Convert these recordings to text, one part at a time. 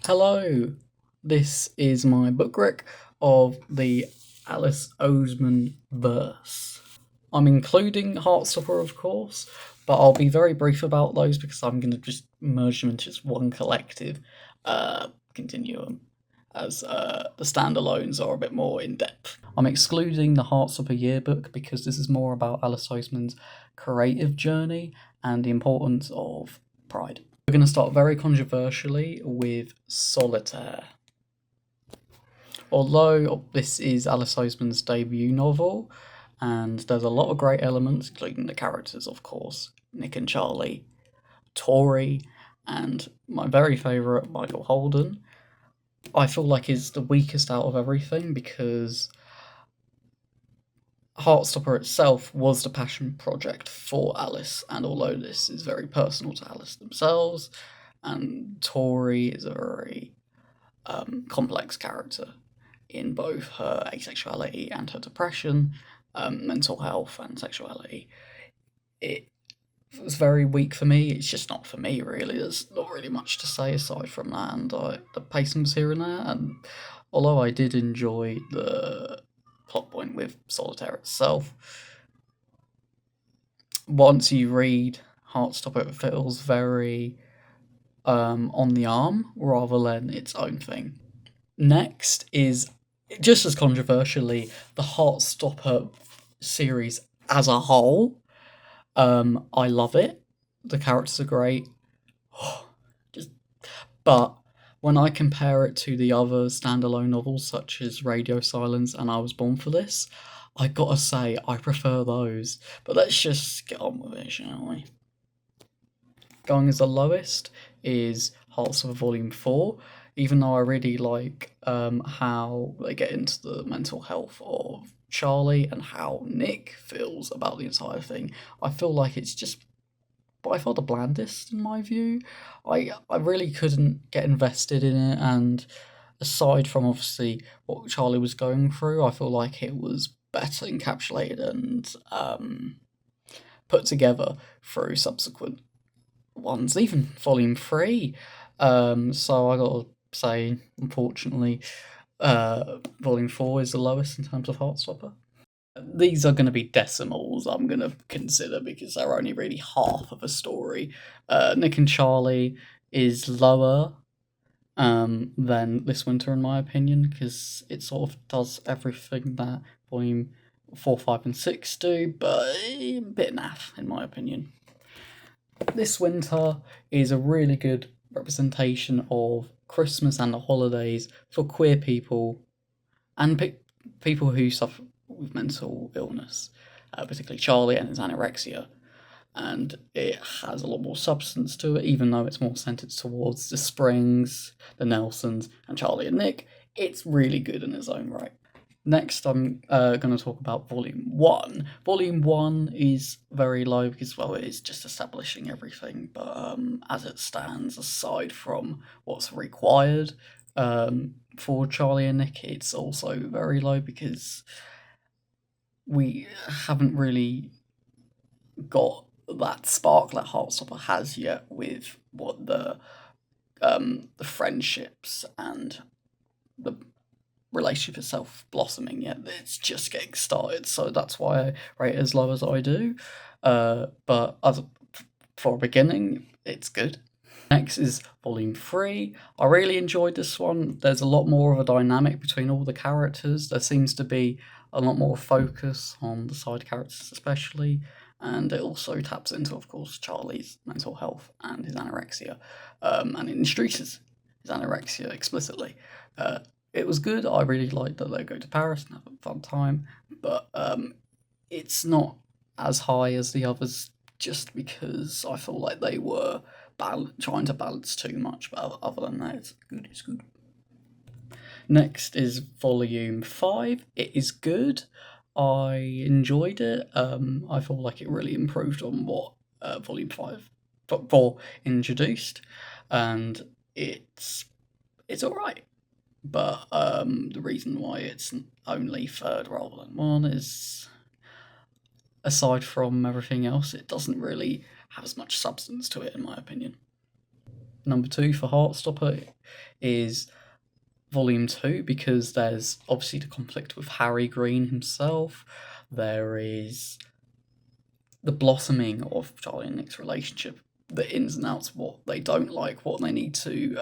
Hello, this is my book rec of the Alice Oseman verse. I'm including Heartstopper, of course, but I'll be very brief about those because I'm going to just merge them into just one collective continuum, as the standalones are a bit more in depth. I'm excluding the Heartstopper Year Book because this is more about Alice Oseman's creative journey and the importance of pride. We're going to start very controversially with Solitaire. Although this is Alice Oseman's debut novel, and there's a lot of great elements, including the characters, of course, Nick and Charlie, Tori, and my very favourite, Michael Holden, I feel like is the weakest out of everything because Heartstopper itself was the passion project for Alice, and although this is very personal to Alice themselves, and Tori is a very complex character in both her asexuality and her depression, mental health and sexuality. It was very weak for me. It's just not for me, really. There's not really much to say aside from that, and the pacing was here and there, and although I did enjoy the plot point with Solitaire itself, once you read Heartstopper, it feels very on the arm rather than its own thing. Next is, just as controversially, the Heartstopper series as a whole. I love it. The characters are great. But when I compare it to the other standalone novels such as Radio Silence and I Was Born for This, I gotta say I prefer those. But let's just get on with it, shall we? Going as the lowest is Heartstopper Volume 4, even though I really like how they get into the mental health of Charlie and how Nick feels about the entire thing. I feel like it's just by far the blandest in my view. I really couldn't get invested in it, and aside from obviously what Charlie was going through, I feel like it was better encapsulated and put together through subsequent ones, even Volume 3. So I gotta say, unfortunately, Volume 4 is the lowest in terms of Heartstopper. These are going to be decimals I'm going to consider because they're only really half of a story. Nick and Charlie is lower than This Winter, in my opinion, because it sort of does everything that Volume 4, 5, and 6 do, but a bit naff, in my opinion. This Winter is a really good representation of Christmas and the holidays for queer people and people who suffer with mental illness, particularly Charlie and his anorexia. And it has a lot more substance to it, even though it's more centered towards the Springs, the Nelsons, and Charlie and Nick. It's really good in its own right. Next, I'm going to talk about Volume 1. Volume 1 is very low because, well, it is just establishing everything, but as it stands, aside from what's required for Charlie and Nick, it's also very low because we haven't really got that spark that Heartstopper has yet with what the friendships and the relationship itself blossoming yet. It's just getting started, so that's why I rate it as low as I do. But for a beginning, it's good. Next is Volume 3. I really enjoyed this one. There's a lot more of a dynamic between all the characters. There seems to be a lot more focus on the side characters especially, and it also taps into, of course, Charlie's mental health and his anorexia, and it introduces his anorexia explicitly. It was good. I really liked that they go to Paris and have a fun time, but it's not as high as the others just because I feel like they were trying to balance too much, but other than that, it's good. Next is Volume 5. It is good. I enjoyed it. I feel like it really improved on what Volume 5 4 introduced, and it's alright. But the reason why it's only third rather than one is, aside from everything else, it doesn't really have as much substance to it, in my opinion. number 2 for Heartstopper is Volume 2, because there's obviously the conflict with Harry Green himself. There is the blossoming of Charlie and Nick's relationship, the ins and outs, what they don't like, what they need to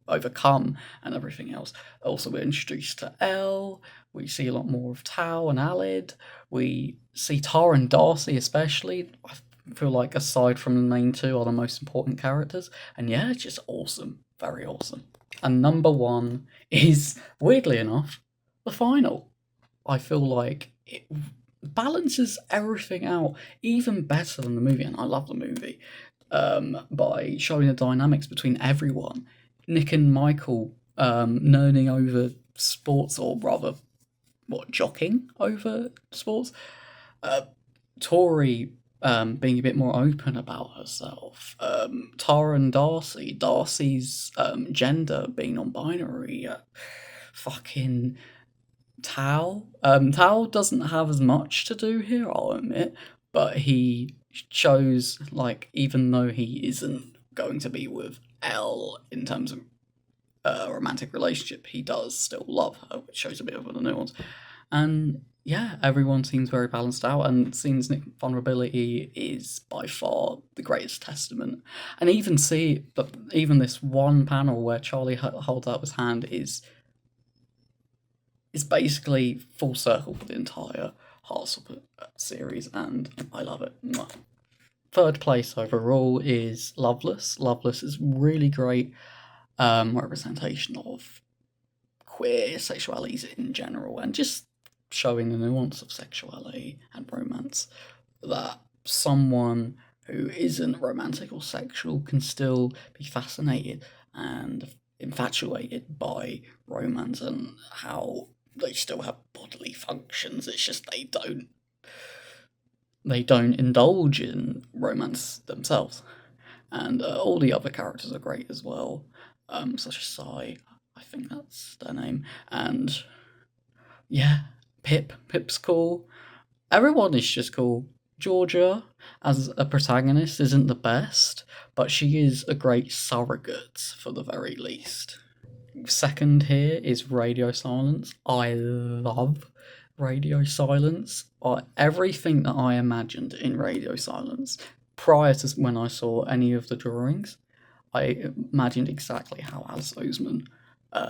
overcome, and everything else. Also, we're introduced to Elle. We see a lot more of Tao and Alid. We see Tara and Darcy, especially. I feel like, aside from the main two, are the most important characters. And yeah, it's just awesome. Very awesome. And number 1 is, weirdly enough, the final. I feel like it balances everything out even better than the movie, and I love the movie, by showing the dynamics between everyone. Nick and Michael nerding over sports, or rather, jockeying over sports. Tori being a bit more open about herself. Tara and Darcy's gender being non-binary. Fucking Tao. Tao doesn't have as much to do here, I'll admit, but he shows, like, even though he isn't going to be with Elle in terms of a romantic relationship, he does still love her, which shows a bit of the nuance. And yeah, everyone seems very balanced out, and it seems Nick's vulnerability is by far the greatest testament. And even this one panel where Charlie holds out his hand is basically full circle for the entire Heartstopper series, and I love it. Mwah. Third place overall is Loveless. Loveless is really great representation of queer sexualities in general, and just showing the nuance of sexuality and romance, that someone who isn't romantic or sexual can still be fascinated and infatuated by romance, and how they still have bodily functions. It's just they don't indulge in romance themselves. And all the other characters are great as well, such as Sai, I think that's their name, and yeah, Pip's cool. Everyone is just cool. Georgia, as a protagonist, isn't the best, but she is a great surrogate, for the very least. Second here is Radio Silence. I love Radio Silence. Everything that I imagined in Radio Silence, prior to when I saw any of the drawings, I imagined exactly how Alice Oseman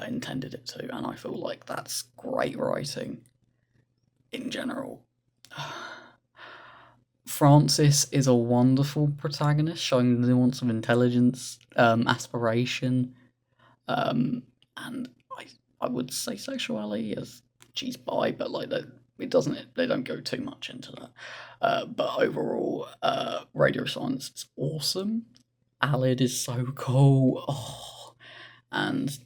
intended it to, and I feel like that's great writing in general. Francis is a wonderful protagonist, showing the nuance of intelligence, aspiration, and I would say sexuality, as she's bi, but like they don't go too much into that. But overall, Radio Silence is awesome. Alid is so cool. Oh, and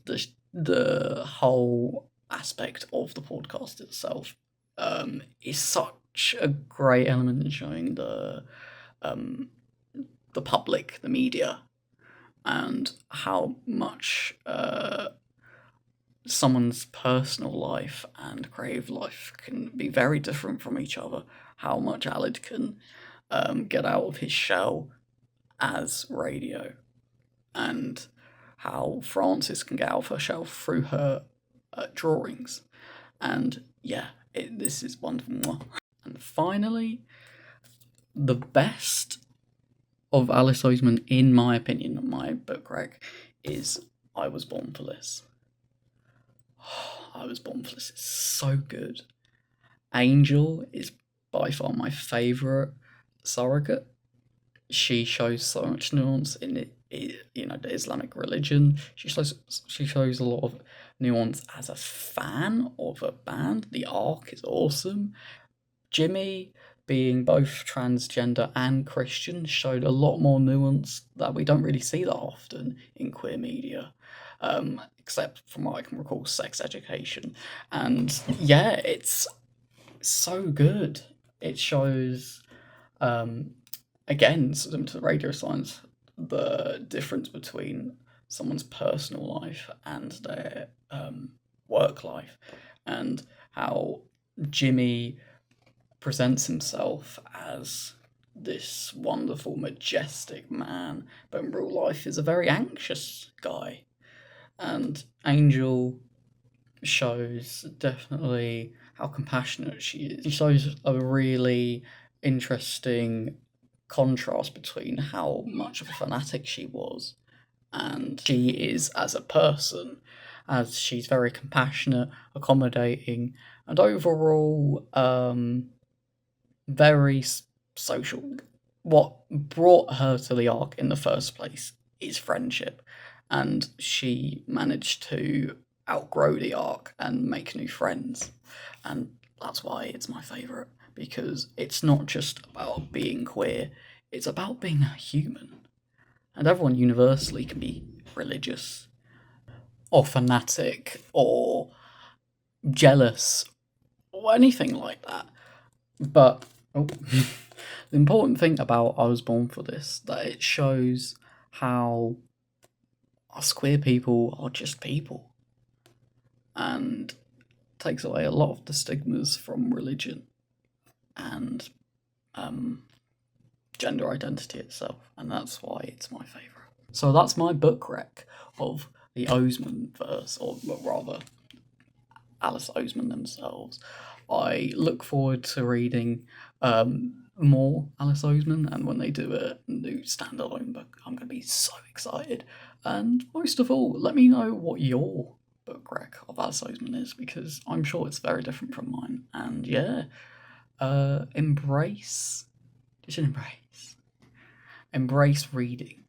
the whole aspect of the podcast itself is such a great element in showing the public, the media, and how much someone's personal life and creative life can be very different from each other. How much Alid can get out of his shell as radio, and how Frances can get out of her shell through her drawings. And yeah, this is wonderful. And finally, the best of Alice Oseman, in my opinion, my book rec, is I Was Born for This. I Was Born for This is so good. Angel is by far my favourite surrogate. She shows so much nuance in it, the Islamic religion. She shows a lot of nuance as a fan of a band. The arc is awesome. Jimmy, being both transgender and Christian, showed a lot more nuance that we don't really see that often in queer media, except from what I can recall, Sex Education. And yeah, it's so good. It shows, again, similar to Radio Silence, the difference between someone's personal life and their work life, and how Jimmy presents himself as this wonderful, majestic man, but in real life is a very anxious guy. And Angel shows definitely how compassionate she is. She shows a really interesting contrast between how much of a fanatic she was and she is as a person, as she's very compassionate, accommodating, and overall very social. What brought her to the Ark in the first place is friendship, and she managed to outgrow the Ark and make new friends, and that's why it's my favourite, because it's not just about being queer, it's about being a human. And everyone universally can be religious, or fanatic, or jealous, or anything like that. But the important thing about I Was Born for This, that it shows how us queer people are just people, and takes away a lot of the stigmas from religion and gender identity itself, and that's why it's my favourite. So that's my book rec of the Oseman verse, or rather Alice Oseman themselves. I look forward to reading more Alice Oseman, and when they do a new standalone book, I'm going to be so excited. And most of all, let me know what your book rec of Alice Oseman is, because I'm sure it's very different from mine. And yeah, embrace reading,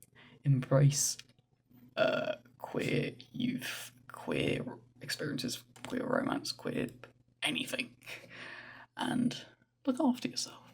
embrace queer youth, queer experiences, queer romance, queer anything, and look after yourself.